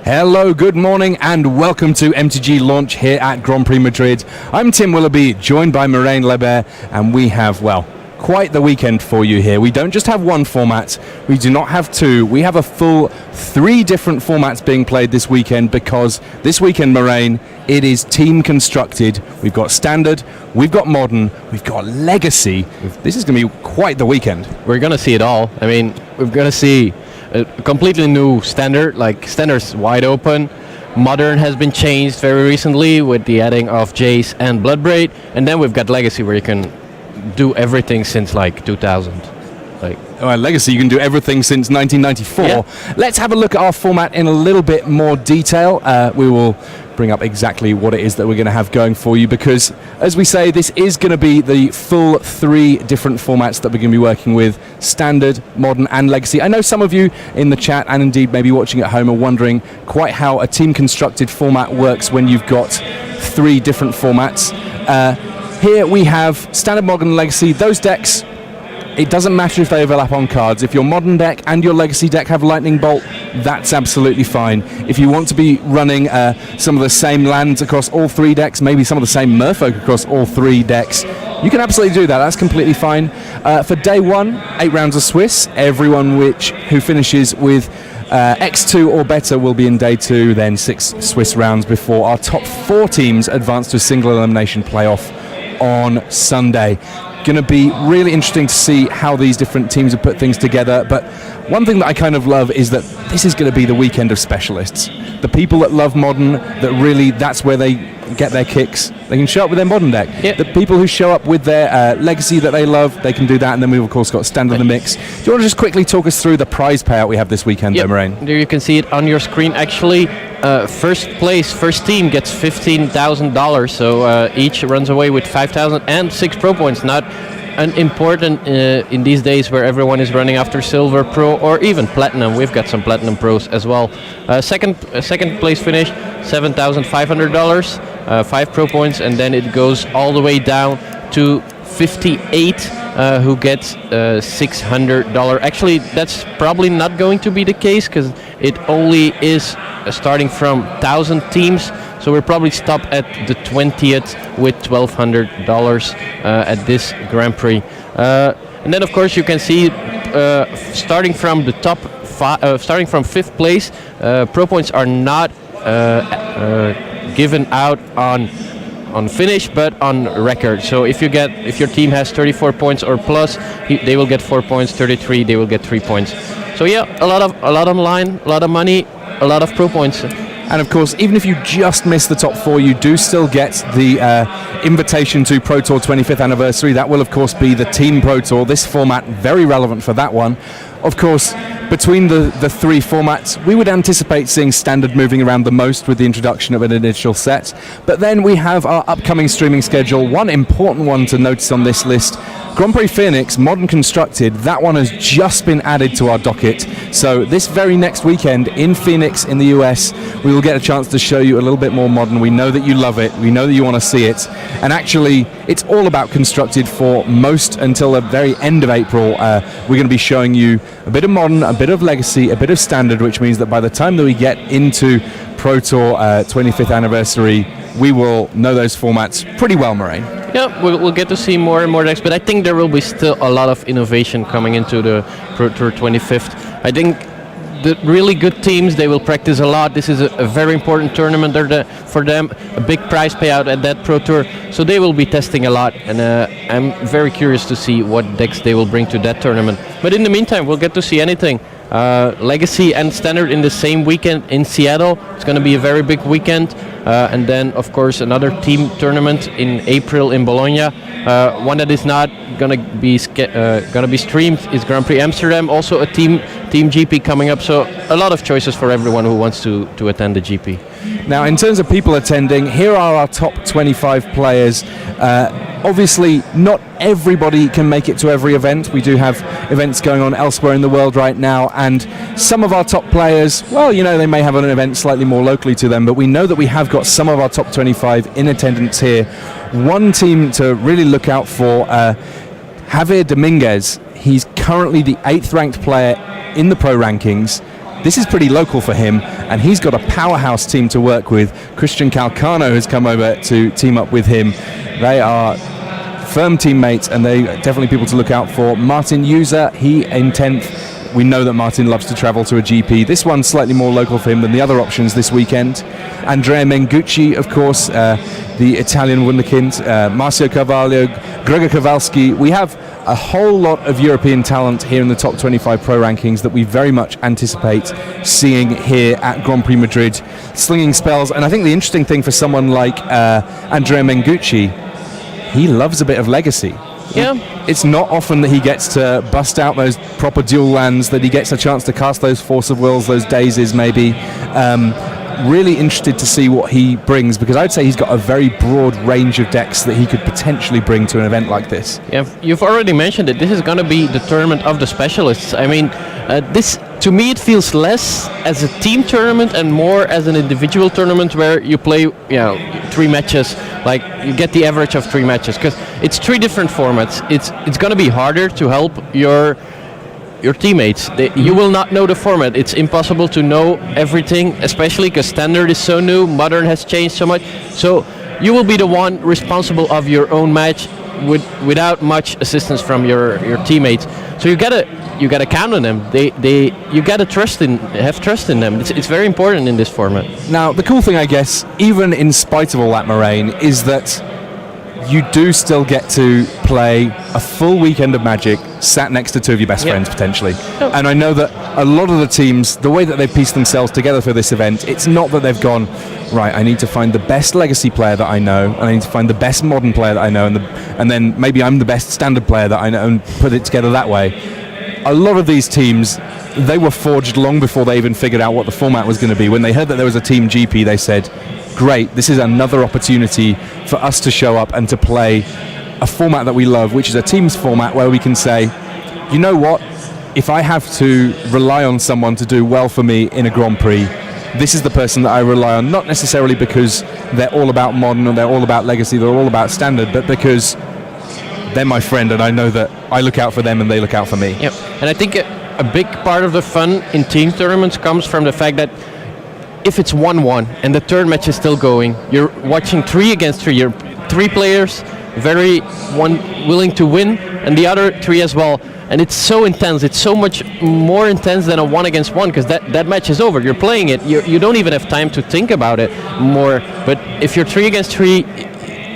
Hello, good morning, and welcome to MTG Launch here at Grand Prix Madrid. I'm Tim Willoughby, joined by Marijn Lebert, and we have, well, quite the weekend for you here. We don't just have one format, we do not have two, we have a full 3 different formats being played this weekend, because this weekend, Marijn, it is team constructed. We've got Standard, we've got Modern, we've got Legacy. This is going to be quite the weekend. We're going to see it all. I mean, we're going to see a completely new Standard, like Standard's wide open. Modern has been changed very recently with the adding of Jace and Bloodbraid, and then we've got Legacy where you can do everything since like 2000. Legacy, you can do everything since 1994. Yeah. Let's have a look at our format in a little bit more detail. We will bring up exactly what it is that we're going to have going for you, because, as we say, this is going to be the full 3 different formats that we're going to be working with: Standard, Modern and Legacy. I know some of you in the chat, and indeed maybe watching at home, are wondering quite how a team constructed format works when you've got 3 different formats. Here we have Standard, Modern and Legacy. Those decks, it doesn't matter if they overlap on cards. If your Modern deck and your Legacy deck have Lightning Bolt, that's absolutely fine. If you want to be running some of the same lands across all 3 decks, maybe some of the same Merfolk across all 3 decks, you can absolutely do that. That's completely fine. For day 1, 8 rounds of Swiss. Everyone who finishes with X2 or better will be in day 2, then 6 Swiss rounds before our top 4 teams advance to a single elimination playoff on Sunday. Going to be really interesting to see how these different teams have put things together, but one thing that I kind of love is that this is going to be the weekend of specialists. The people that love Modern, that really, that's where they get their kicks, they can show up with their Modern deck. Yep. The people who show up with their Legacy that they love, they can do that, and then we've of course got Standard in the mix. Do you want to just quickly talk us through the prize payout we have this weekend, Yep. though, Marijn? There you can see it on your screen. Actually, first team gets $15,000, so each runs away with 5,000 and 6 pro points. Not unimportant in these days where everyone is running after Silver Pro or even Platinum. We've got some Platinum Pros as well. Second place finish, $7,500, 5 pro points, and then it goes all the way down to 58, who gets $600. Actually, that's probably not going to be the case, because it only is starting from 1,000 teams. So we'll probably stop at the 20th with $1,200 at this Grand Prix. And then, of course, you can see starting from the top, starting from 5th place, pro points are not given out on finish, but on record. So if your team has 34 points or plus, they will get 4 points. 33, they will get 3 points. So yeah, a lot online, a lot of money, a lot of pro points. And of course, even if you just miss the top 4, you do still get the invitation to Pro Tour 25th anniversary. That will of course be the Team Pro Tour. This format, very relevant for that one. Of course, between the 3 formats, we would anticipate seeing Standard moving around the most with the introduction of an initial set. But then we have our upcoming streaming schedule. One important one to notice on this list: Grand Prix Phoenix, Modern Constructed. That one has just been added to our docket. So this very next weekend in Phoenix in the US, we will get a chance to show you a little bit more Modern. We know that you love it. We know that you want to see it. And actually, it's all about Constructed for most until the very end of April. We're going to be showing you a bit of Modern, a bit of Legacy, a bit of Standard, which means that by the time that we get into Pro Tour 25th anniversary, we will know those formats pretty well, Marijn. Yeah, we'll get to see more and more decks, but I think there will be still a lot of innovation coming into the Pro Tour 25th. I think the really good teams, they will practice a lot. This is a very important tournament for them, a big prize payout at that Pro Tour, so they will be testing a lot, and I'm very curious to see what decks they will bring to that tournament. But in the meantime, we'll get to see anything. Legacy and Standard in the same weekend in Seattle. It's going to be a very big weekend. And then, of course, another team tournament in April in Bologna. One that is not going to be streamed is Grand Prix Amsterdam. Also a team GP coming up. So a lot of choices for everyone who wants to attend the GP. Now, in terms of people attending, here are our top 25 players. Obviously, not everybody can make it to every event. We do have events going on elsewhere in the world right now, and some of our top players, well, you know, they may have an event slightly more locally to them, but we know that we have got some of our top 25 in attendance here. One team to really look out for, Javier Dominguez. He's currently the 8th ranked player in the pro rankings. this is pretty local for him, and he's got a powerhouse team to work with. Christian Calcano has come over to team up with him. They are firm teammates, and they are definitely people to look out for. Martin User, he in 10th. We know that Martin loves to travel to a GP. This one's slightly more local for him than the other options this weekend. Andrea Mengucci, of course, the Italian wunderkind, Marcio Carvalho, Gregor Kowalski. We have a whole lot of European talent here in the top 25 pro rankings that we very much anticipate seeing here at Grand Prix Madrid, slinging spells. And I think the interesting thing for someone like Andrea Mengucci, he loves a bit of legacy. Yeah. It's not often that he gets to bust out those proper dual lands, that he gets a chance to cast those Force of Wills, those Daisies maybe. Really interested to see what he brings, because I'd say he's got a very broad range of decks that he could potentially bring to an event like this. Yeah, you've already mentioned it. This is going to be the tournament of the specialists. I mean, this, to me, it feels less as a team tournament and more as an individual tournament where you play, 3 matches. Like, you get the average of 3 matches, because it's 3 different formats. It's going to be harder to help your teammates. You will not know the format. It's impossible to know everything, especially because Standard is so new, Modern has changed so much. So you will be the one responsible of your own match without much assistance from your teammates. So you gotta count on them. You gotta have trust in them. It's very important in this format. Now, the cool thing, I guess, even in spite of all that, Moraine, is that you do still get to play a full weekend of Magic sat next to 2 of your best friends, potentially. Yep. And I know that a lot of the teams, the way that they've pieced themselves together for this event, it's not that they've gone, right, I need to find the best Legacy player that I know, and I need to find the best Modern player that I know, and then maybe I'm the best Standard player that I know, and put it together that way. A lot of these teams, they were forged long before they even figured out what the format was going to be. When they heard that there was a Team GP, they said, great, this is another opportunity for us to show up and to play a format that we love, which is a teams format where we can say, you know what, if I have to rely on someone to do well for me in a Grand Prix, this is the person that I rely on, not necessarily because they're all about Modern or they're all about Legacy, they're all about Standard, but because they're my friend and I know that I look out for them and they look out for me. Yep. And I think a big part of the fun in team tournaments comes from the fact that if it's 1-1 and the third match is still going, you're watching 3 against 3. You're 3 players, one willing to win, and the other 3 as well. And it's so intense. It's so much more intense than a 1 against 1, because that match is over. You're playing it. You don't even have time to think about it more. But if you're 3 against 3,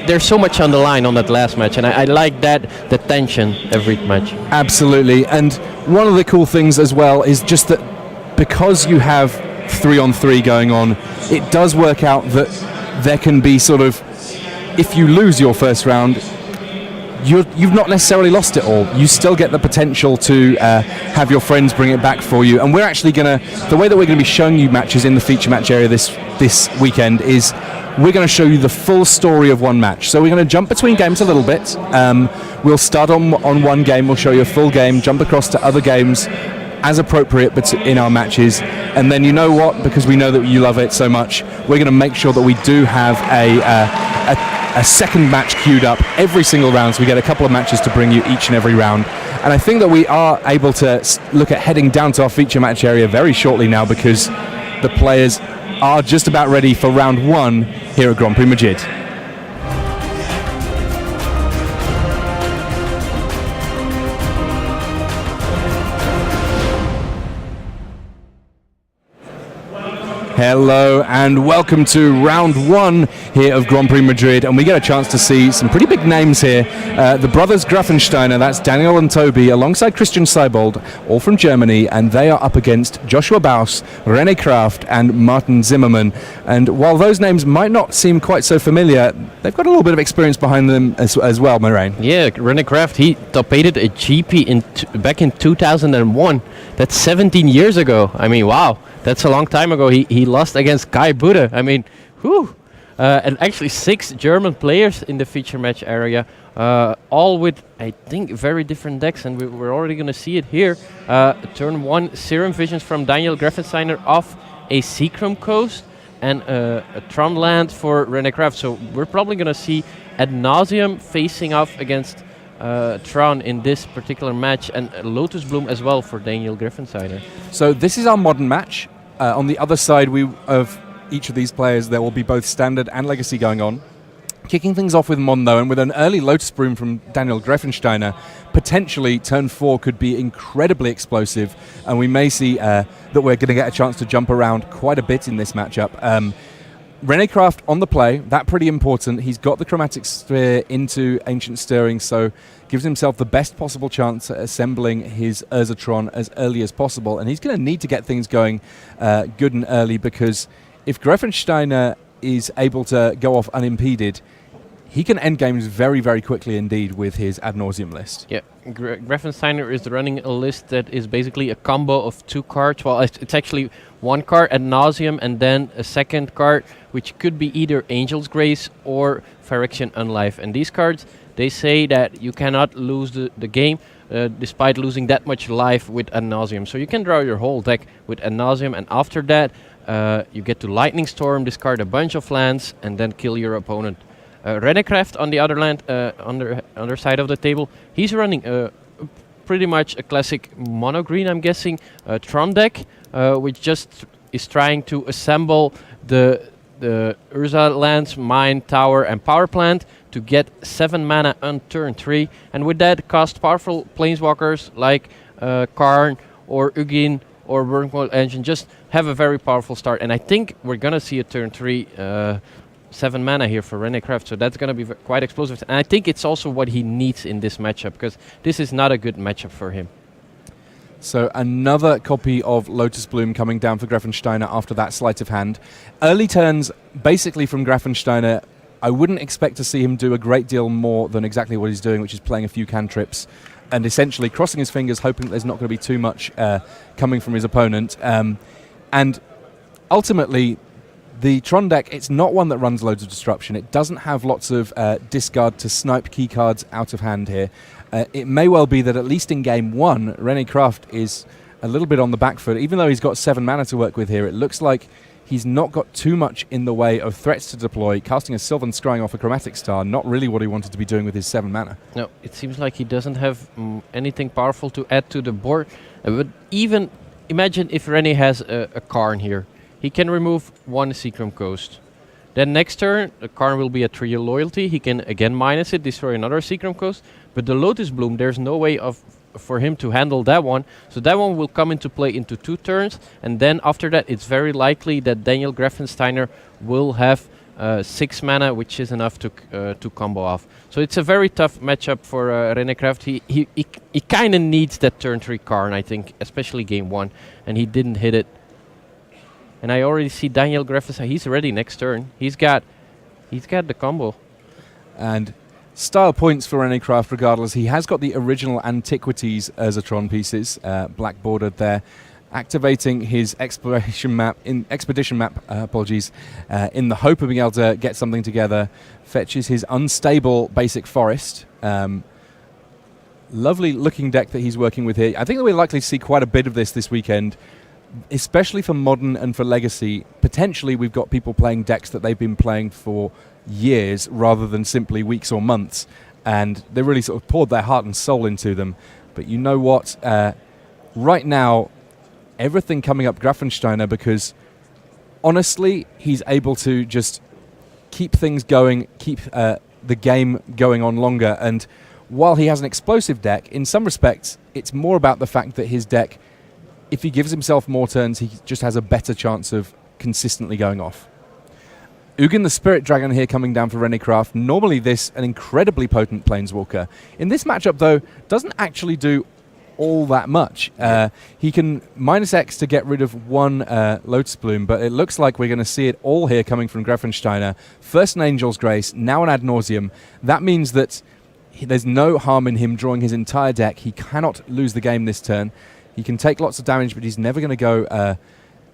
there's so much on the line on that last match, and I like the tension every match. Absolutely. And one of the cool things as well is just that because you have 3-on-3 going on, it does work out that there can be sort of, if you lose your first round, you've not necessarily lost it all. You still get the potential to have your friends bring it back for you. And we're actually the way that we're going to be showing you matches in the feature match area this weekend is we're going to show you the full story of one match. So we're going to jump between games a little bit. We'll start on one game, we'll show you a full game, jump across to other games as appropriate but in our matches, and then you know what, because we know that you love it so much, we're going to make sure that we do have a second match queued up every single round, so we get a couple of matches to bring you each and every round. And I think that we are able to look at heading down to our feature match area very shortly now, because the players are just about ready for round 1 here at Grand Prix Madrid. Hello and welcome to round 1 here of Grand Prix Madrid, and we get a chance to see some pretty big names here. The brothers Grafensteiner, that's Daniel and Toby, alongside Christian Seibold, all from Germany, and they are up against Joshua Baus, René Kraft and Martin Zimmermann. And while those names might not seem quite so familiar, they've got a little bit of experience behind them as well, Moraine. Yeah, René Kraft, he top-aided a GP back in 2001. That's 17 years ago. I mean, wow. That's a long time ago. He lost against Kai Budde. I mean, whew. And actually 6 German players in the feature match area, all with, I think, very different decks, and we're already going to see it here. Turn 1, Serum Visions from Daniel Grafensteiner off a Seachrome Coast, and a Tron land for René Kraft. So we're probably going to see Ad Nauseam facing off against Tron in this particular match, and Lotus Bloom as well for Daniel Griffensteiner. So this is our modern match. On the other side of each of these players, there will be both Standard and Legacy going on. Kicking things off with Mon, though, and with an early Lotus Bloom from Daniel Griffensteiner, potentially turn 4 could be incredibly explosive, and we may see that we're going to get a chance to jump around quite a bit in this matchup. René Kraft on the play, that pretty important. He's got the Chromatic Sphere into Ancient Stirring, so gives himself the best possible chance at assembling his Urzatron as early as possible, and he's going to need to get things going good and early, because if Griffensteiner is able to go off unimpeded, he can end games very, very quickly indeed with his Ad Nauseam list. Yeah, Griffensteiner is running a list that is basically a combo of 2 cards. Well, it's actually 1 card, Ad Nauseam, and then a second card, which could be either Angel's Grace or Phyrexian Unlife. And these cards, they say that you cannot lose the game despite losing that much life with Ad Nauseam. So you can draw your whole deck with Ad Nauseam, and after that, you get to Lightning Storm, discard a bunch of lands, and then kill your opponent. René Kraft on the other side of the table, he's running pretty much a classic mono green, I'm guessing, Tron deck, which just is trying to assemble the Urza lands, mine, tower, and power plant to get 7 mana on turn 3, and with that cast powerful planeswalkers like Karn or Ugin or Wormcoil Engine, just have a very powerful start. And I think we're gonna see a turn 3 7 mana here for René Kraft, so that's going to be quite explosive. And I think it's also what he needs in this matchup, because this is not a good matchup for him. So another copy of Lotus Bloom coming down for Griffensteiner after that sleight of hand. Early turns, basically from Griffensteiner, I wouldn't expect to see him do a great deal more than exactly what he's doing, which is playing a few cantrips and essentially crossing his fingers, hoping there's not going to be too much coming from his opponent. And ultimately, the Tron deck, it's not one that runs loads of disruption. It doesn't have lots of discard to snipe key cards out of hand here. It may well be that at least in game 1, René Kraft is a little bit on the back foot. Even though he's got 7 mana to work with here, it looks like he's not got too much in the way of threats to deploy. Casting a Sylvan Scrying off a Chromatic Star, not really what he wanted to be doing with his 7 mana. No, it seems like he doesn't have anything powerful to add to the board. But even imagine if René has a Karn here. He can remove 1 Seachrome Coast. Then next turn, the Karn will be a 3 loyalty. He can again minus it, destroy another Seachrome Coast. But the Lotus Bloom, there's no way for him to handle that one. So that one will come into play into 2 turns. And then after that, it's very likely that Daniel Griffensteiner will have 6 mana, which is enough to combo off. So it's a very tough matchup for René Kraft. He kind of needs that turn 3 Karn, I think, especially game 1. And he didn't hit it. And I already see Daniel Griffensteiner. He's ready next turn. He's got the combo. And style points for René Kraft regardless. He has got the original Antiquities Urzatron pieces, black bordered there, activating his expedition map, in the hope of being able to get something together. Fetches his unstable basic forest. Lovely looking deck that he's working with here. I think that we're likely to see quite a bit of this weekend, especially for Modern and for Legacy. Potentially we've got people playing decks that they've been playing for years rather than simply weeks or months, and they really sort of poured their heart and soul into them. But you know what? Right now, everything coming up Griffensteiner, because honestly, he's able to just keep things going, keep the game going on longer. And while he has an explosive deck, in some respects, it's more about the fact that his deck, if he gives himself more turns, he just has a better chance of consistently going off. Ugin the Spirit Dragon here coming down for René Kraft. Normally this, an incredibly potent Planeswalker. In this matchup, though, doesn't actually do all that much. He can -X to get rid of 1 Lotus Bloom, but it looks like we're going to see it all here coming from Griffensteiner. First an Angel's Grace, now an Ad Nauseam. That means that there's no harm in him drawing his entire deck. He cannot lose the game this turn. He can take lots of damage, but he's never going to go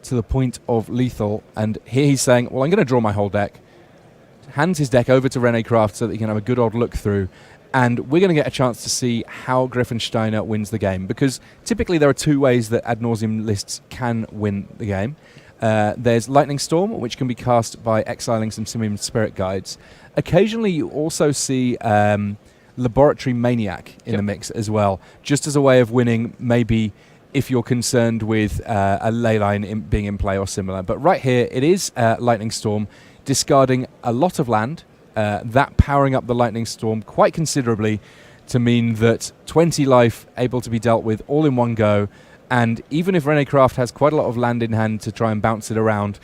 to the point of lethal. And here he's saying, well, I'm going to draw my whole deck. Hands his deck over to René Kraft so that he can have a good old look through. And we're going to get a chance to see how Griffensteiner wins the game. Because typically there are 2 ways that Ad Nauseam lists can win the game. There's Lightning Storm, which can be cast by exiling some Simian Spirit Guides. Occasionally you also see Laboratory Maniac in the mix as well, just as a way of winning, maybe if you're concerned with a ley line being in play or similar. But right here, it is Lightning Storm, discarding a lot of land, that powering up the Lightning Storm quite considerably to mean that 20 life able to be dealt with all in one go. And even if René Kraft has quite a lot of land in hand to try and bounce it around,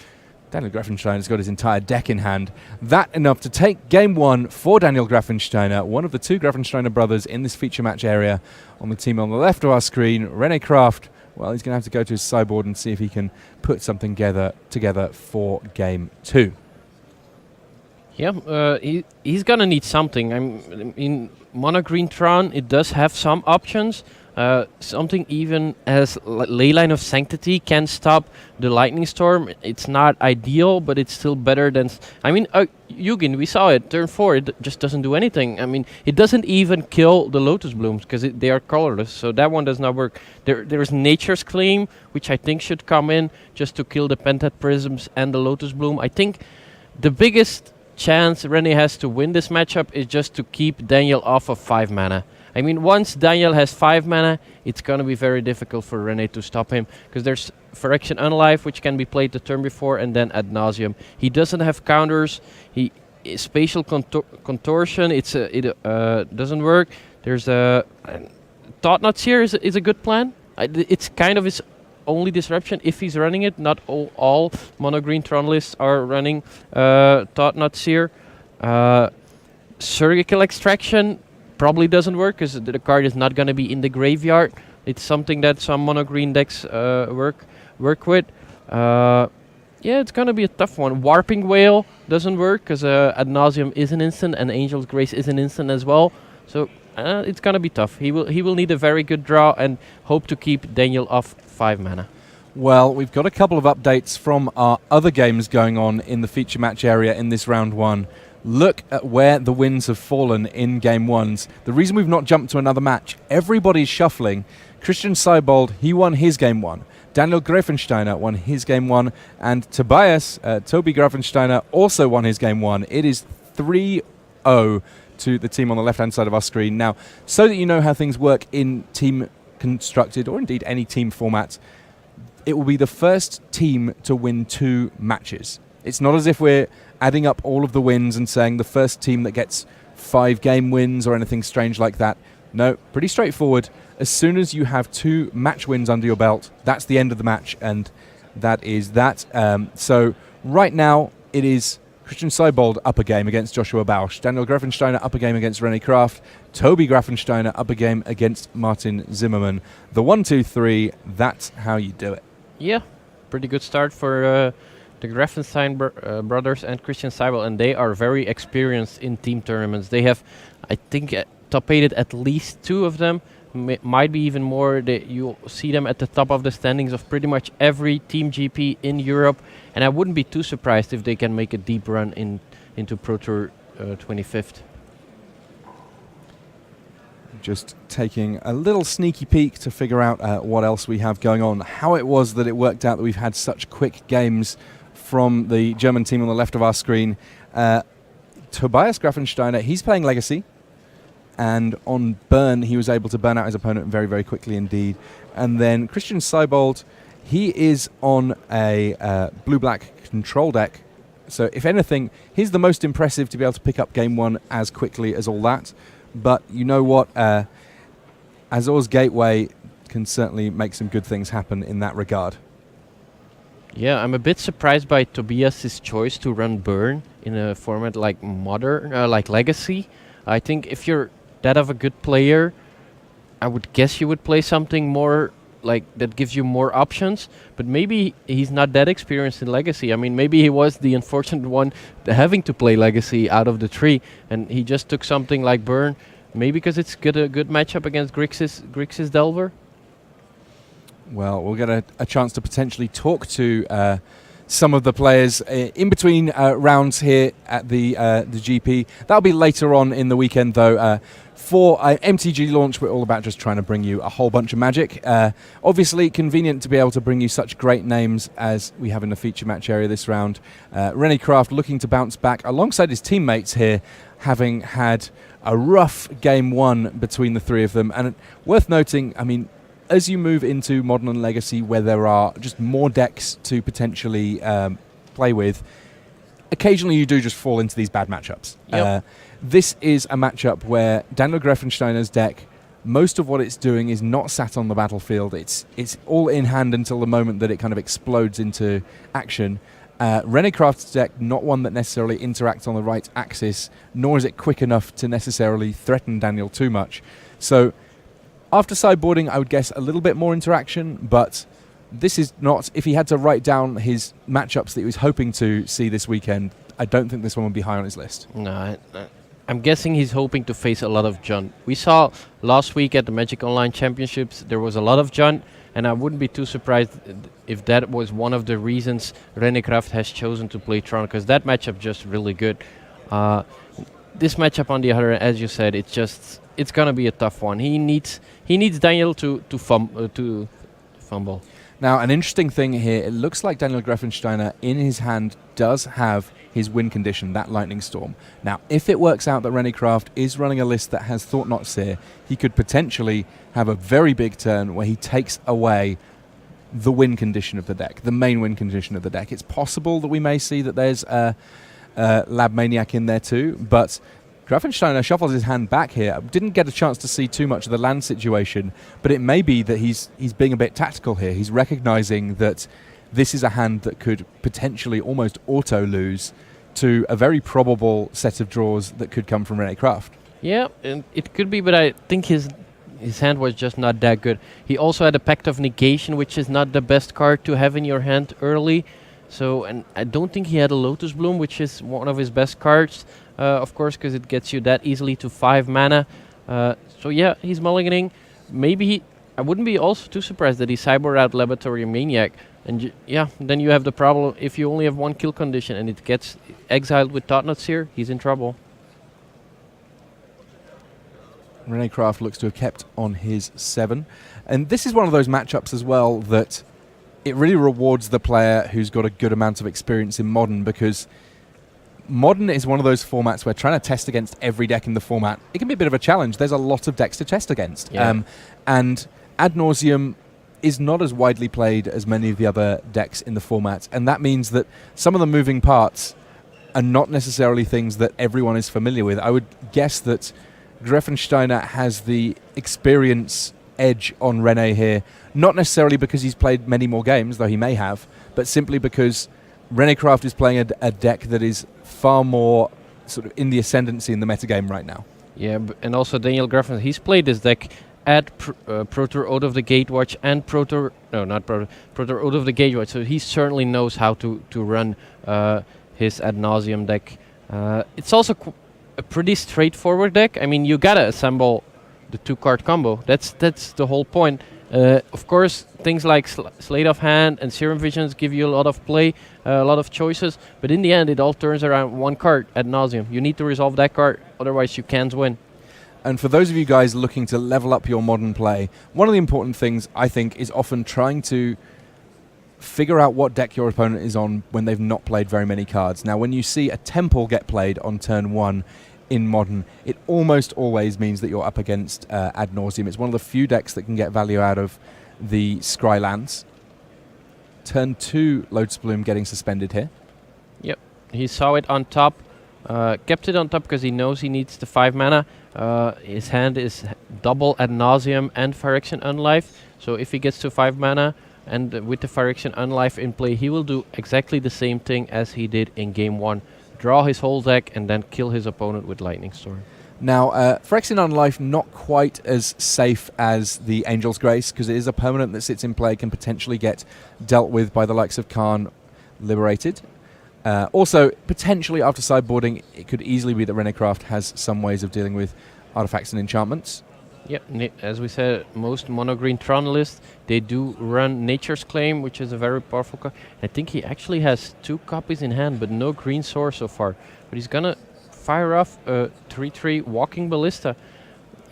Daniel Grafensteiner's got his entire deck in hand. That enough to take game one for Daniel Grafensteiner, one of the two Grafensteiner brothers in this feature match area. On the team on the left of our screen, René Kraft, well, he's going to have to go to his sideboard and see if he can put something together for game two. Yeah, he's going to need something. In Mono Green Tron, it does have some options. Something even as Leyline of Sanctity can stop the Lightning Storm. It's not ideal, but it's still better than... Yugin, we saw it, turn 4, it just doesn't do anything. I mean, it doesn't even kill the Lotus Blooms, because they are colorless, so that one does not work. There's Nature's Claim, which I think should come in just to kill the Pentat Prisms and the Lotus Bloom. I think the biggest chance René has to win this matchup is just to keep Daniel off of 5 mana. I mean, once Daniel has 5 mana, it's going to be very difficult for René to stop him, because there's Phyrexian Unalive, which can be played the turn before, and then Ad Nauseam. He doesn't have counters. Spatial Contortion, it doesn't work. There's a Thought-Knot Seer is a good plan. It's kind of his only disruption if he's running it. Not all Mono Green Tron lists are running Thought-Knot Seer. Surgical Extraction probably doesn't work, because the card is not going to be in the graveyard. It's something that some Mono Green decks work with. Yeah, it's going to be a tough one. Warping Whale doesn't work, because Ad Nauseam is an instant, and Angel's Grace is an instant as well. So it's going to be tough. He will need a very good draw and hope to keep Daniel off 5 mana. Well, we've got a couple of updates from our other games going on in the feature match area in this round one. Look at where the wins have fallen in game ones. The reason we've not jumped to another match, everybody's shuffling. Christian Seibold, he won his game one. Daniel Grafensteiner won his game one. And Tobias, Toby Grafensteiner, also won his game one. It is 3-0 to the team on the left-hand side of our screen. Now, so that you know how things work in team constructed, or indeed any team format, it will be the first team to win 2 matches. It's not as if we're adding up all of the wins and saying the first team that gets 5 game wins or anything strange like that. No, pretty straightforward. As soon as you have 2 match wins under your belt, that's the end of the match, and that is that. So right now, it is Christian Seibold up a game against Joshua Bausch, Daniel Grafensteiner up a game against René Kraft, Toby Grafensteiner up a game against Martin Zimmerman. The 1-2-3, that's how you do it. Yeah, pretty good start for the Grafenstein brothers and Christian Seibold, and they are very experienced in team tournaments. They have, I think, top-aided at least 2 of them, might be even more. You'll see them at the top of the standings of pretty much every Team GP in Europe, and I wouldn't be too surprised if they can make a deep run into Pro Tour 25th. Just taking a little sneaky peek to figure out what else we have going on. How it was that it worked out that we've had such quick games from the German team on the left of our screen. Tobias Grafensteiner, he's playing Legacy. And on burn, he was able to burn out his opponent very, very quickly indeed. And then Christian Seibold, he is on a blue-black control deck. So if anything, he's the most impressive to be able to pick up game one as quickly as all that. But you know what? Azor's Gateway can certainly make some good things happen in that regard. Yeah, I'm a bit surprised by Tobias's choice to run burn in a format like Modern, like Legacy. I think if you're that of a good player, I would guess you would play something more like that gives you more options, but maybe he's not that experienced in Legacy. I mean, maybe he was the unfortunate one having to play Legacy out of the 3, and he just took something like burn, maybe because it's a good matchup against Grixis Delver. Well, we'll get a chance to potentially talk to some of the players in between rounds here at the GP. That'll be later on in the weekend, though. For MTG launch, we're all about just trying to bring you a whole bunch of magic. Obviously, convenient to be able to bring you such great names as we have in the feature match area this round. René Craft looking to bounce back alongside his teammates here, having had a rough game one between the three of them. And worth noting, I mean, as you move into Modern and Legacy, where there are just more decks to potentially play with, occasionally you do just fall into these bad matchups. Yep. This is a matchup where Daniel Greffensteiner's deck, most of what it's doing is not sat on the battlefield. It's all in hand until the moment that it kind of explodes into action. René Craft's deck, not one that necessarily interacts on the right axis, nor is it quick enough to necessarily threaten Daniel too much. So after sideboarding, I would guess a little bit more interaction, but this is not, if he had to write down his matchups that he was hoping to see this weekend, I don't think this one would be high on his list. No, I'm guessing he's hoping to face a lot of Jund. We saw last week at the Magic Online Championships there was a lot of Jund, and I wouldn't be too surprised if that was one of the reasons René Craft has chosen to play Tron, because that matchup just really good. This matchup on the other, as you said, it's gonna be a tough one. He needs Daniel to fumble. Now, an interesting thing here, it looks like Daniel Greffensteiner in his hand does have his win condition, that Lightning Storm. Now, if it works out that René Craft is running a list that has Thought Knot Seer, he could potentially have a very big turn where he takes away the win condition of the deck, the main win condition of the deck. It's possible that we may see that there's a Lab Maniac in there too, but Greffensteiner shuffles his hand back here. Didn't get a chance to see too much of the land situation, but it may be that he's being a bit tactical here. He's recognizing that this is a hand that could potentially almost auto-lose to a very probable set of draws that could come from René Craft. Yeah, and it could be, but I think his hand was just not that good. He also had a Pact of Negation, which is not the best card to have in your hand early. So, and I don't think he had a Lotus Bloom, which is one of his best cards, of course, because it gets you that easily to 5 mana. So yeah, he's mulliganing. Maybe I wouldn't be also too surprised that he cyborged out Laboratory Maniac. And yeah, then you have the problem, if you only have one kill condition and it gets exiled with Thought Knot Seer, he's in trouble. René Craft looks to have kept on his 7. And this is one of those matchups as well that it really rewards the player who's got a good amount of experience in Modern, because Modern is one of those formats where trying to test against every deck in the format, it can be a bit of a challenge. There's a lot of decks to test against. Yeah. And Ad Nauseam is not as widely played as many of the other decks in the format, and that means that some of the moving parts are not necessarily things that everyone is familiar with. I would guess that Greffensteiner has the experience edge on René here, not necessarily because he's played many more games, though he may have, but simply because René Craft is playing a deck that is far more sort of in the ascendancy in the metagame right now. Yeah, and also Daniel Greffen, he's played this deck at Protor Out of the Gatewatch and Protor Out of the Gatewatch, so he certainly knows how to run his Ad Nauseam deck. It's also a pretty straightforward deck. I mean, you gotta assemble the 2-card combo. That's the whole point. Of course, things like Sleight of Hand and Serum Visions give you a lot of play, a lot of choices, but in the end it all turns around one card, Ad Nauseam. You need to resolve that card, otherwise you can't win. And for those of you guys looking to level up your Modern play, one of the important things, I think, is often trying to figure out what deck your opponent is on when they've not played very many cards. Now, when you see a Temple get played on turn 1 in Modern, it almost always means that you're up against Ad Nauseam. It's one of the few decks that can get value out of the Scry lands. Turn 2, Lotus Bloom getting suspended here. Yep, he saw it on top, kept it on top because he knows he needs the 5 mana. His hand is double Ad Nauseam and Phyrexian Unlife, so if he gets to 5 mana and with the Phyrexian Unlife in play, he will do exactly the same thing as he did in game 1. Draw his whole deck and then kill his opponent with Lightning Storm. Now, Phyrexian Unlife not quite as safe as the Angel's Grace, because it is a permanent that sits in play, can potentially get dealt with by the likes of Karn Liberated. Also, potentially after sideboarding, it could easily be that René Craft has some ways of dealing with artifacts and enchantments. Yep, as we said, most mono-green Tron lists, they do run Nature's Claim, which is a very powerful card. I think he actually has 2 copies in hand, but no green source so far. But he's gonna fire off a 3/3 Walking Ballista.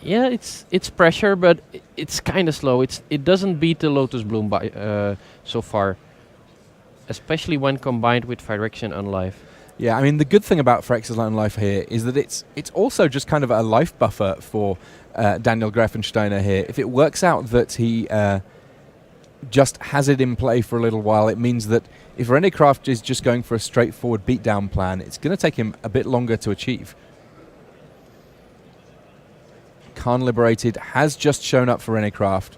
Yeah, it's pressure, but it's kind of slow. It doesn't beat the Lotus Bloom by so far, especially when combined with Phyrexian Unlife. Yeah, I mean, the good thing about Phyrexian Unlife here is that it's also just kind of a life buffer for Daniel Grafensteiner here. If it works out that he just has it in play for a little while, it means that if René Kraft is just going for a straightforward beatdown plan, it's going to take him a bit longer to achieve. Karn Liberated has just shown up for René Kraft.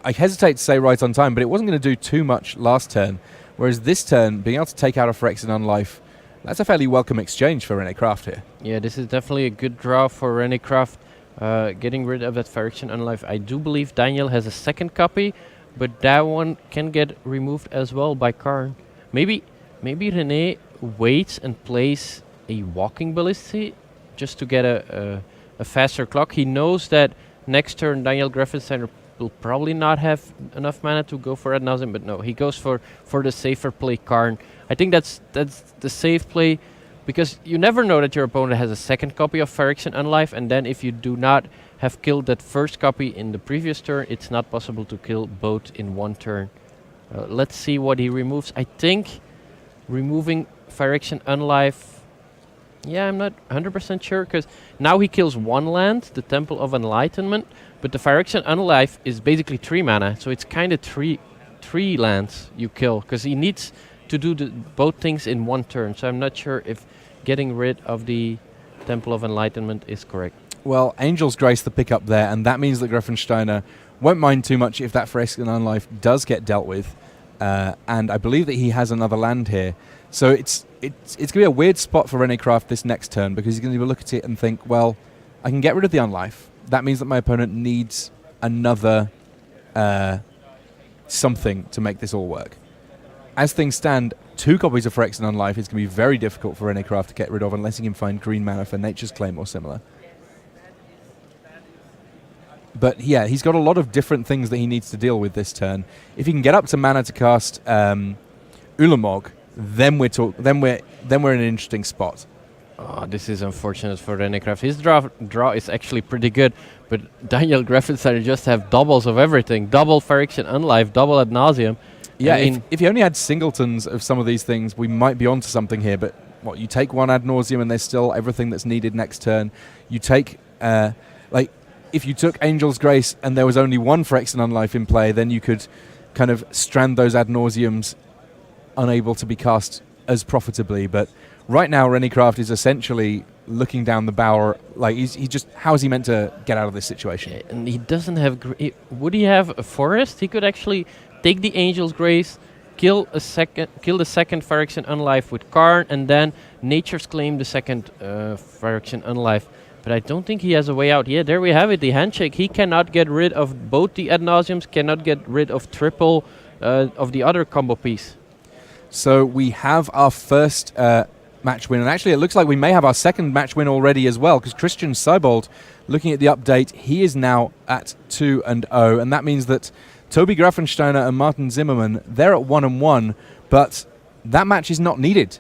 I hesitate to say right on time, but it wasn't going to do too much last turn, whereas this turn, being able to take out a Phyrexian Unlife, that's a fairly welcome exchange for René Kraft here. Yeah, this is definitely a good draw for René Kraft, getting rid of that Phyrexian Unlife. I do believe Daniel has a second copy, but that one can get removed as well by Karn. Maybe René waits and plays a Walking Ballista just to get a faster clock. He knows that next turn Daniel Grafensteiner will probably not have enough mana to go for Ad Nauseam, but no, he goes for the safer play Karn. I think that's the safe play, because you never know that your opponent has a second copy of Phyrexian Unlife, and then if you do not have killed that first copy in the previous turn, it's not possible to kill both in one turn. Let's see what he removes. I think removing Phyrexian Unlife, yeah, I'm not 100% sure, because now he kills one land, the Temple of Enlightenment, but the Phyrexian Unlife is basically 3 mana, so it's kind of three lands you kill, because he needs to do both things in one turn, so I'm not sure if getting rid of the Temple of Enlightenment is correct. Well, Angel's Grace the pickup there, and that means that Grafensteiner won't mind too much if that Phyrexian Unlife does get dealt with, and I believe that he has another land here. So it's going to be a weird spot for René Kraft this next turn, because he's going to look at it and think, well, I can get rid of the Unlife. That means that my opponent needs another something to make this all work. As things stand, 2 copies of Phyrexian Unlife is going to be very difficult for René Kraft to get rid of unless he can find green mana for Nature's Claim or similar. But yeah, he's got a lot of different things that he needs to deal with this turn. If he can get up to mana to cast Ulamog, then we're in an interesting spot. Oh, this is unfortunate for René Kraft. His draw is actually pretty good, but Daniel Grafensteiner just have doubles of everything. Double Phyrexian Unlife, double Ad Nauseam. Yeah, if you only had singletons of some of these things, we might be onto something here. But what, you take one Ad Nauseam and there's still everything that's needed next turn. You take, if you took Angel's Grace and there was only one Phyrexian Unlife in play, then you could kind of strand those Ad Nauseams unable to be cast as profitably. But right now, René Kraft is essentially looking down the barrel. Like, he just, how is he meant to get out of this situation? And he doesn't have... would he have a forest? He could actually take the Angel's Grace, kill the second Phyrexian Unlife with Karn, and then Nature's Claim the second Phyrexian Unlife. But I don't think he has a way out. Yeah, there we have it, the handshake. He cannot get rid of both the Ad Nauseams, cannot get rid of triple of the other combo piece. So we have our first match win, and actually it looks like we may have our second match win already as well, because Christian Seibold, looking at the update, he is now at 2-0, and that means that Toby Grafensteiner and Martin Zimmerman, they're at 1-1, but that match is not needed.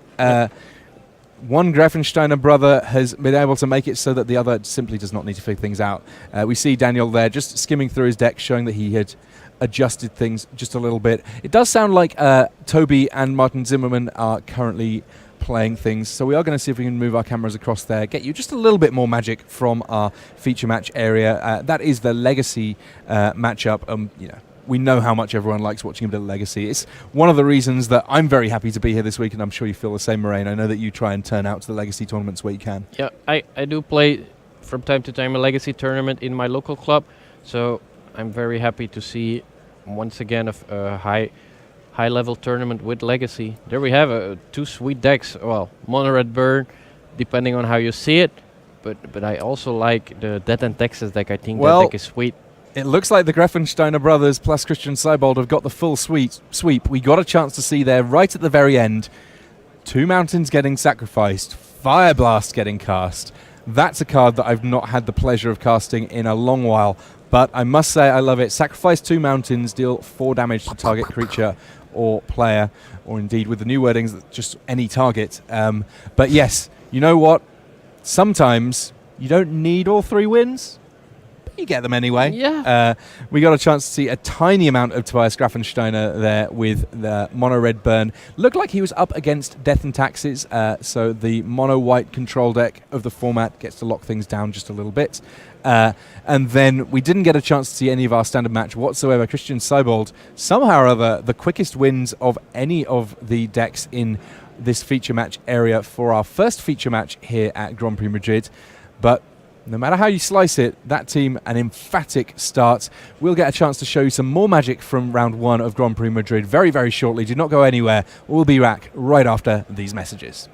One Grafensteiner brother has been able to make it so that the other simply does not need to figure things out. We see Daniel there just skimming through his deck, showing that he had adjusted things just a little bit. It does sound like Toby and Martin Zimmerman are currently playing things, so we are going to see if we can move our cameras across there, get you just a little bit more magic from our feature match area. That is the Legacy matchup. We know how much everyone likes watching a bit of Legacy. It's one of the reasons that I'm very happy to be here this week, and I'm sure you feel the same, Moraine. I know that you try and turn out to the Legacy tournaments where you can. Yeah, I do play from time to time a Legacy tournament in my local club, so I'm very happy to see once again a high level tournament with Legacy. There we have 2 sweet decks. Well, Mono Red Burn, depending on how you see it, but I also like the Dead End Texas deck. I think that deck is sweet. It looks like the Grafensteiner brothers plus Christian Seibold have got the full sweep. We got a chance to see there right at the very end. 2 mountains getting sacrificed, Fire Blast getting cast. That's a card that I've not had the pleasure of casting in a long while, but I must say I love it. Sacrifice 2 mountains, deal 4 damage to target creature or player, or indeed with the new wordings, just any target. But yes, you know what? Sometimes You don't need all 3 wins, but you get them anyway. Yeah. We got a chance to see a tiny amount of Tobias Grafensteiner there with the mono red burn. Looked like he was up against Death and Taxes, so the mono white control deck of the format gets to lock things down just a little bit. And then we didn't get a chance to see any of our standard match whatsoever. Christian Seibold, somehow or other, the quickest wins of any of the decks in this feature match area for our first feature match here at Grand Prix Madrid. But no matter how you slice it, that team, an emphatic start. We'll get a chance to show you some more magic from round 1 of Grand Prix Madrid very, very shortly. Do not go anywhere. We'll be back right after these messages.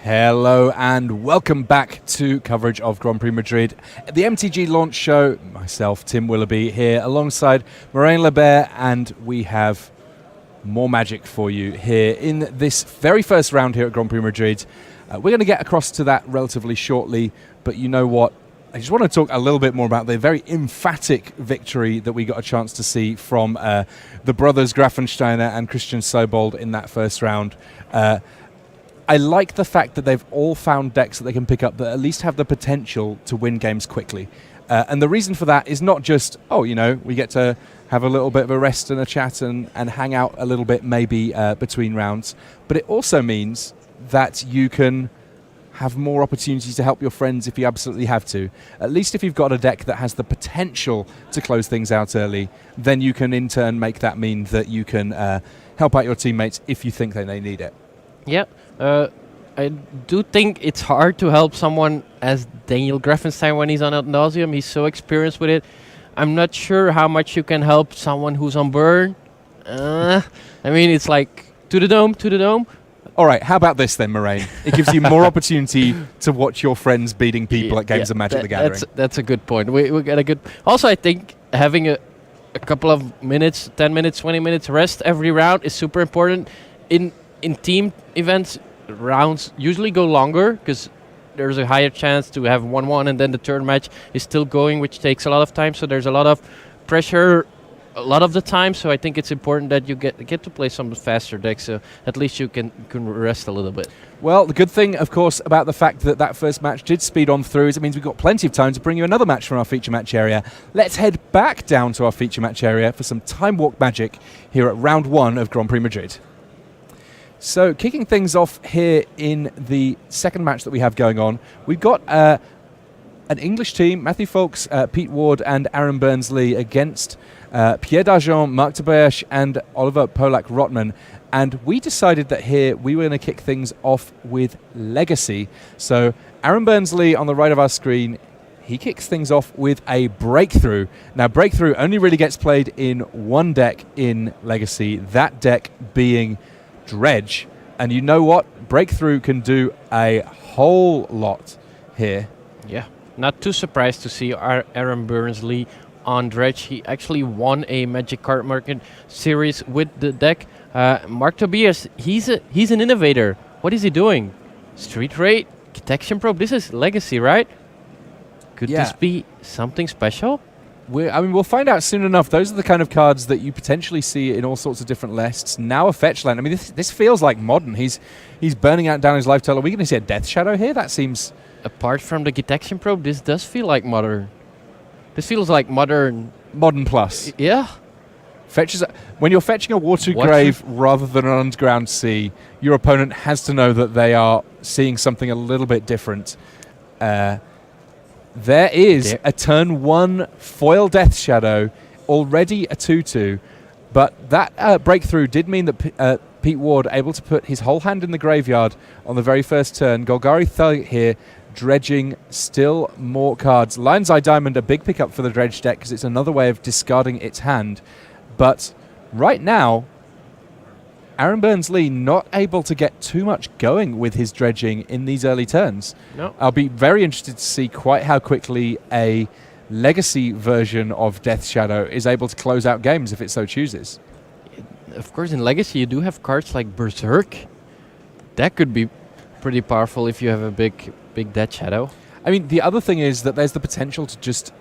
Hello and welcome back to coverage of Grand Prix Madrid. At the MTG launch show, myself, Tim Willoughby, here alongside Moraine Lebert, and we have more magic for you here in this very first round here at Grand Prix Madrid. We're going to get across to that relatively shortly, but you know what? I just want to talk a little bit more about the very emphatic victory that we got a chance to see from the brothers Grafensteiner and Christian Sobold in that first round. I like the fact that they've all found decks that they can pick up that at least have the potential to win games quickly. And the reason for that is not just, we get to have a little bit of a rest and a chat and hang out a little bit maybe between rounds, but it also means that you can have more opportunities to help your friends if you absolutely have to. At least if you've got a deck that has the potential to close things out early, then you can in turn make that mean that you can help out your teammates if you think that they need it. Yeah, I do think it's hard to help someone as Daniel Grafenstein when he's on Ad Nauseam. He's so experienced with it. I'm not sure how much you can help someone who's on burn. It's like to the dome. All right, how about this then, Moraine? It gives you more opportunity to watch your friends beating people at games of Magic the Gathering. That's a good point. We got a good... Also, I think having a couple of minutes, 10 minutes, 20 minutes rest every round is super important. In team events, rounds usually go longer because there's a higher chance to have 1-1 and then the third match is still going, which takes a lot of time. So there's a lot of pressure a lot of the time, so I think it's important that you get to play some faster decks, so at least you can rest a little bit. Well, the good thing, of course, about the fact that first match did speed on through is it means we've got plenty of time to bring you another match from our feature match area. Let's head back down to our feature match area for some Time Walk magic here at round 1 of Grand Prix Madrid. So, kicking things off here in the second match that we have going on, we've got an English team, Matthew Folks, Pete Ward and Aaron Burns-Lee against Pierre Dargent, Mark Tobias and Oliver Polak-Rotman. And we decided that here we were going to kick things off with Legacy. So Aaron Burns-Lee on the right of our screen, he kicks things off with a Breakthrough. Now, Breakthrough only really gets played in one deck in Legacy, that deck being Dredge. And you know what? Breakthrough can do a whole lot here. Yeah, not too surprised to see Aaron Burns-Lee on Dredge. He actually won a Magic Card Market series with the deck. Mark Tobias, he's an innovator. What is he doing? Street Raid, Detection Probe. This is Legacy, right? Could this be something special? We'll find out soon enough. Those are the kind of cards that you potentially see in all sorts of different lists. Now a fetch land. I mean, this feels like modern. He's burning out down his life total. Are we going to see a Death Shadow here? That seems... Apart from the Detection Probe, this does feel like modern. This feels like modern. Modern plus. Yeah. Fetches. When you're fetching a Water Grave rather than an Underground Sea, your opponent has to know that they are seeing something a little bit different. There is a turn 1 foil Death Shadow, already a 2/2, but that Breakthrough did mean that Pete Ward able to put his whole hand in the graveyard on the very first turn. Golgari Thug here, dredging still more cards. Lion's Eye Diamond, a big pickup for the Dredge deck because it's another way of discarding its hand. But right now, Aaron Burns-Lee not able to get too much going with his dredging in these early turns. No. I'll be very interested to see quite how quickly a Legacy version of Death Shadow is able to close out games if it so chooses. Of course, in Legacy, you do have cards like Berserk. That could be pretty powerful if you have a big Death Shadow. I mean, the other thing is that there's the potential to just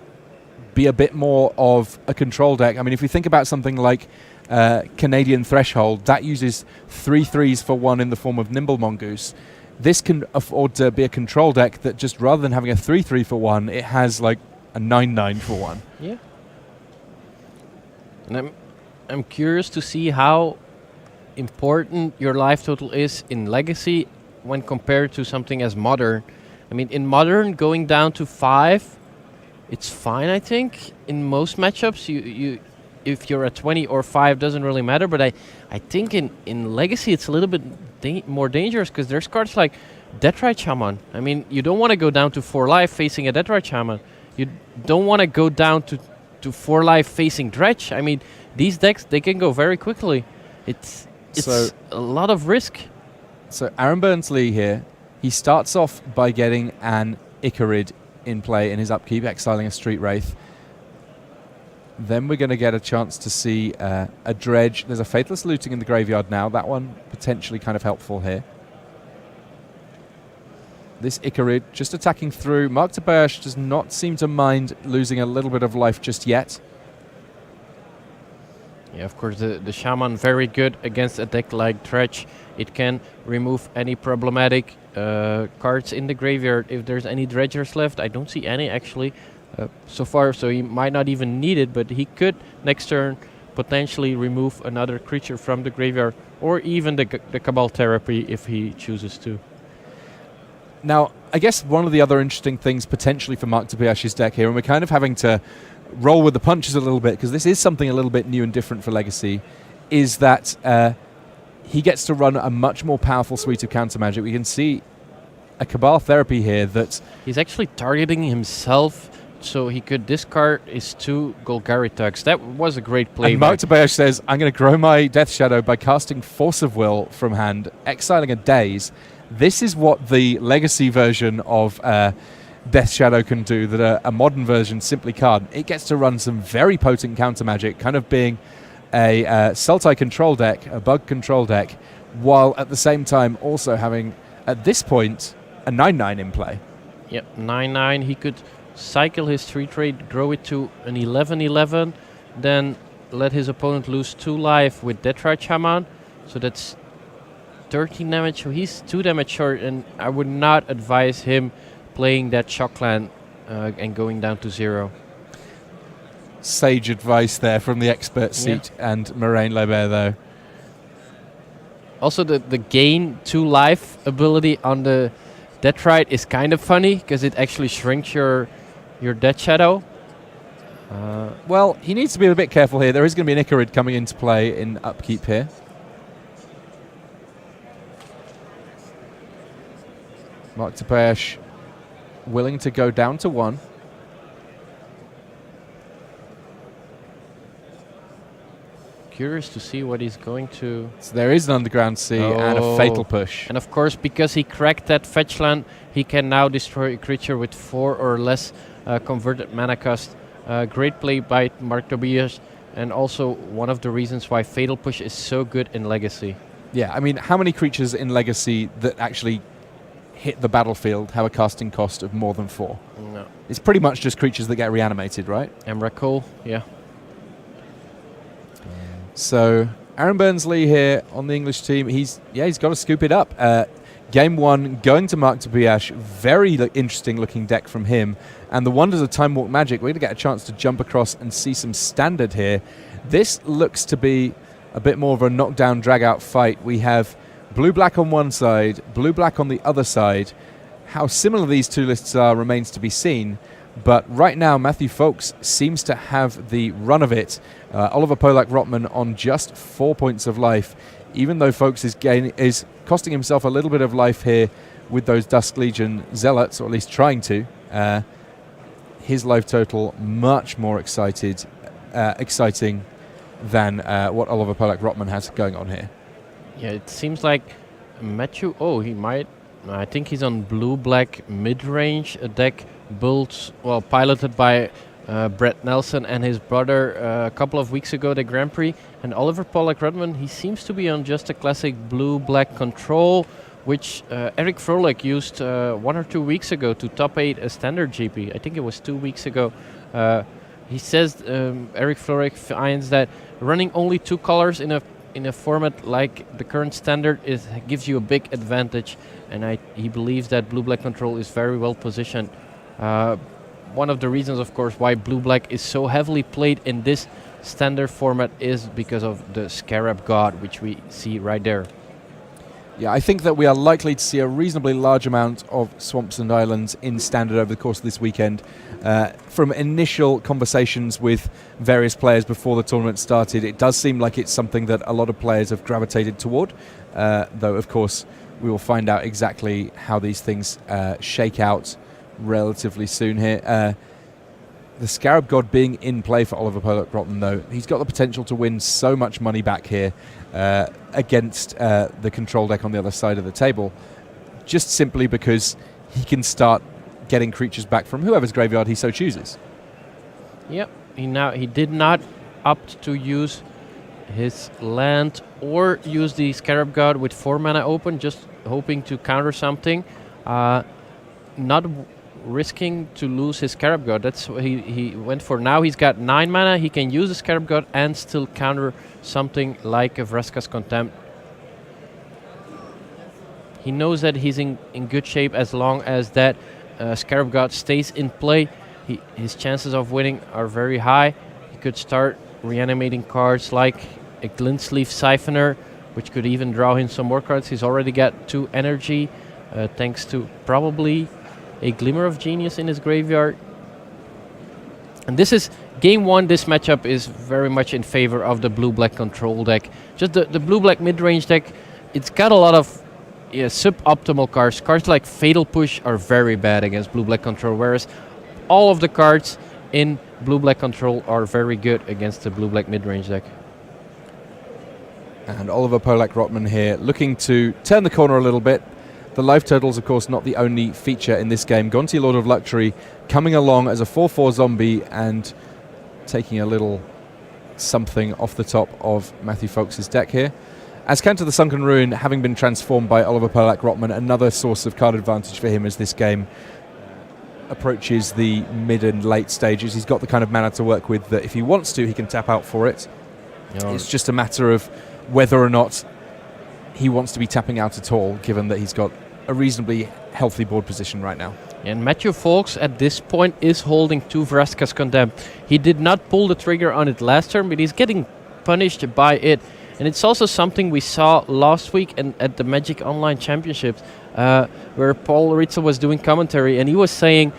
be a bit more of a control deck. I mean, if we think about something like Canadian Threshold, that uses 3 3s for 1 in the form of Nimble Mongoose. This can afford to be a control deck that just rather than having a 3/3 for 1, it has like a 9/9 for 1. Yeah. And I'm curious to see how important your life total is in Legacy when compared to something as Modern. I mean, in Modern, going down to 5, it's fine, I think. In most matchups, you if you're at 20 or 5, doesn't really matter. But I think in Legacy, it's a little bit more dangerous because there's cards like Deathrite Shaman. I mean, you don't want to go down to 4 life facing a Deathrite Shaman. You don't want to go down to 4 life facing Dredge. I mean, these decks, they can go very quickly. It's a lot of risk. So Aaron Burns-Lee here, he starts off by getting an Icarid in play in his upkeep, exiling a Street Wraith. Then we're going to get a chance to see a Dredge. There's a Faithless looting in the graveyard now. That one potentially kind of helpful here. This Icarid just attacking through. Mark Tobias does not seem to mind losing a little bit of life just yet. Yeah, of course, the Shaman very good against a deck like Dredge. It can remove any problematic cards in the graveyard if there's any Dredgers left. I don't see any actually so far, so he might not even need it, but he could next turn potentially remove another creature from the graveyard, or even the Cabal Therapy if he chooses to. Now, I guess one of the other interesting things potentially for Mark Tobias's deck here, and we're kind of having to roll with the punches a little bit because this is something a little bit new and different for Legacy, is that he gets to run a much more powerful suite of counter magic. We can see a Cabal Therapy here that... He's actually targeting himself, so he could discard his 2 Golgari Tugs. That was a great play. And Mark Tobias says, I'm going to grow my Death Shadow by casting Force of Will from hand, exiling a Daze. This is what the Legacy version of Death Shadow can do that a modern version simply can't. It gets to run some very potent counter magic, kind of being a Sultai control deck, a bug control deck, while at the same time also having, at this point, a 9/9 in play. Yep, 9/9. He could cycle his 3-trade, grow it to an 11/11, then let his opponent lose 2 life with Deathrite Shaman. So that's 13 damage, so he's 2 damage short, and I would not advise him playing that Shockland and going down to 0. Sage advice there from the expert seat and Moraine Lebert, though. Also, the gain 2 life ability on the Deathrite is kind of funny because it actually shrinks your Death Shadow. Well, he needs to be a bit careful here. There is going to be an Icarid coming into play in upkeep here. Mark Tobias willing to go down to 1. Curious to see what he's going to... So there is an Underground Sea and a Fatal Push. And of course, because he cracked that fetch land, he can now destroy a creature with 4 or less converted mana cost. Great play by Mark Tobias, and also one of the reasons why Fatal Push is so good in Legacy. Yeah, I mean, how many creatures in Legacy that actually hit the battlefield have a casting cost of more than 4? No. It's pretty much just creatures that get reanimated, right? Emrakul, yeah. So Aaron Burnsley here on the English team, he's got to scoop it up. Game 1 going to Mark Tobias, very interesting looking deck from him. And the wonders of Time Walk Magic, we're going to get a chance to jump across and see some standard here. This looks to be a bit more of a knockdown drag out fight. We have blue-black on one side, blue-black on the other side. How similar these 2 lists are remains to be seen. But right now, Matthew Folks seems to have the run of it. Oliver Polak-Rotman on just 4 points of life, even though Folks is costing himself a little bit of life here with those Dusk Legion Zealots, or at least trying to. His life total much more exciting than what Oliver Polak-Rotman has going on here. Yeah, it seems like Matthew... Oh, he might... I think he's on blue-black mid-range, a deck built, well, piloted by Brett Nelson and his brother a couple of weeks ago at the Grand Prix. And Oliver Polak-Rotman, he seems to be on just a classic blue-black control, which Eric Froelich used 1 or 2 weeks ago to top 8 a standard GP. I think it was 2 weeks ago. He says Eric Froelich finds that running only 2 colors in a format like the current standard gives you a big advantage, and he believes that blue-black control is very well positioned. One of the reasons, of course, why blue-black is so heavily played in this standard format is because of the Scarab God, which we see right there. Yeah, I think that we are likely to see a reasonably large amount of Swamps and Islands in Standard over the course of this weekend. From initial conversations with various players before the tournament started, it does seem like it's something that a lot of players have gravitated toward, though, of course, we will find out exactly how these things shake out relatively soon here. The Scarab God being in play for Oliver Polak-Rotman, though, he's got the potential to win so much money back here against the control deck on the other side of the table, just simply because he can start getting creatures back from whoever's graveyard he so chooses. Yep, he did not opt to use his land or use the Scarab God with 4 mana open, just hoping to counter something, not risking to lose his Scarab God. That's what he went for. Now he's got 9 mana, he can use the Scarab God and still counter something like a Vraska's Contempt. He knows that he's in good shape as long as that Scarab God stays in play. His chances of winning are very high. He could start reanimating cards like a Glintsleeve Siphoner, which could even draw him some more cards. He's already got 2 energy, thanks to probably a Glimmer of Genius in his graveyard. And this is game 1. This matchup is very much in favor of the blue-black control deck. Just the blue-black mid-range deck, it's got a lot of suboptimal cards. Cards like Fatal Push are very bad against blue-black control, whereas all of the cards in blue-black control are very good against the blue-black mid-range deck. And Oliver Polak-Rotman here looking to turn the corner a little bit. The life total's, of course, not the only feature in this game. Gonti, Lord of Luxury, coming along as a 4/4 zombie and taking a little something off the top of Matthew Folks' deck here. Azcanta the Sunken Ruin, having been transformed by Oliver Polak-Rotman, another source of card advantage for him as this game approaches the mid and late stages. He's got the kind of mana to work with that if he wants to, he can tap out for it. It's just a matter of whether or not he wants to be tapping out at all, given that he's got a reasonably healthy board position right now. And Matthew Folks at this point is holding 2 Vraska's Contempt. He did not pull the trigger on it last turn, but he's getting punished by it. And it's also something we saw last week at the Magic Online Championships, where Paul Ritzel was doing commentary, and he was saying,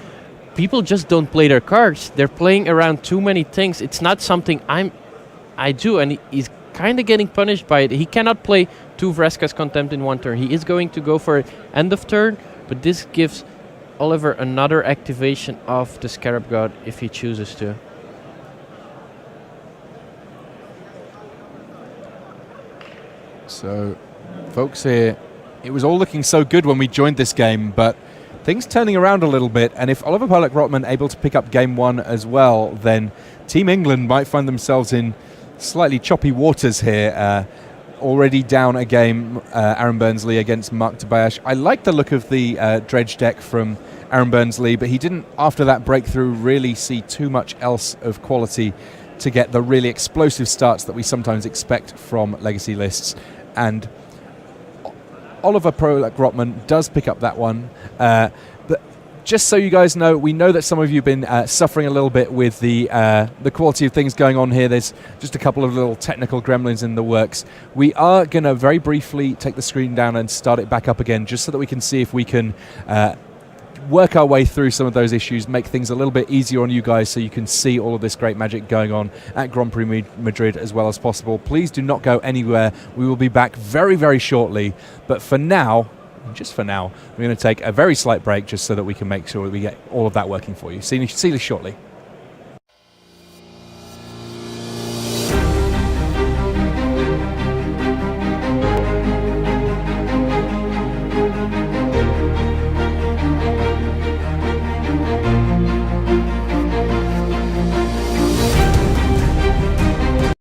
people just don't play their cards. They're playing around too many things. It's not something I do, and he's kind of getting punished by it. He cannot play 2 Vraska's Contempt in one turn. He is going to go for it end of turn, but this gives Oliver another activation of the Scarab God if he chooses to. So, folks here, it was all looking so good when we joined this game, but things turning around a little bit, and if Oliver Polak-Rotman able to pick up game 1 as well, then Team England might find themselves in slightly choppy waters here. Already down a game, Aaron Burnsley against Mark Tobias. I like the look of the dredge deck from Aaron Burnsley, but he didn't, after that breakthrough, really see too much else of quality to get the really explosive starts that we sometimes expect from legacy lists. And Oliver Polak-Rotman does pick up that one. But just so you guys know, we know that some of you have been suffering a little bit with the quality of things going on here. There's just a couple of little technical gremlins in the works. We are going to very briefly take the screen down and start it back up again, just so that we can see if we can work our way through some of those issues, make things a little bit easier on you guys so you can see all of this great magic going on at Grand Prix Madrid as well as possible. Please do not go anywhere. We will be back very, very shortly. But for now, just for now, we're going to take a very slight break just so that we can make sure that we get all of that working for you. See you shortly.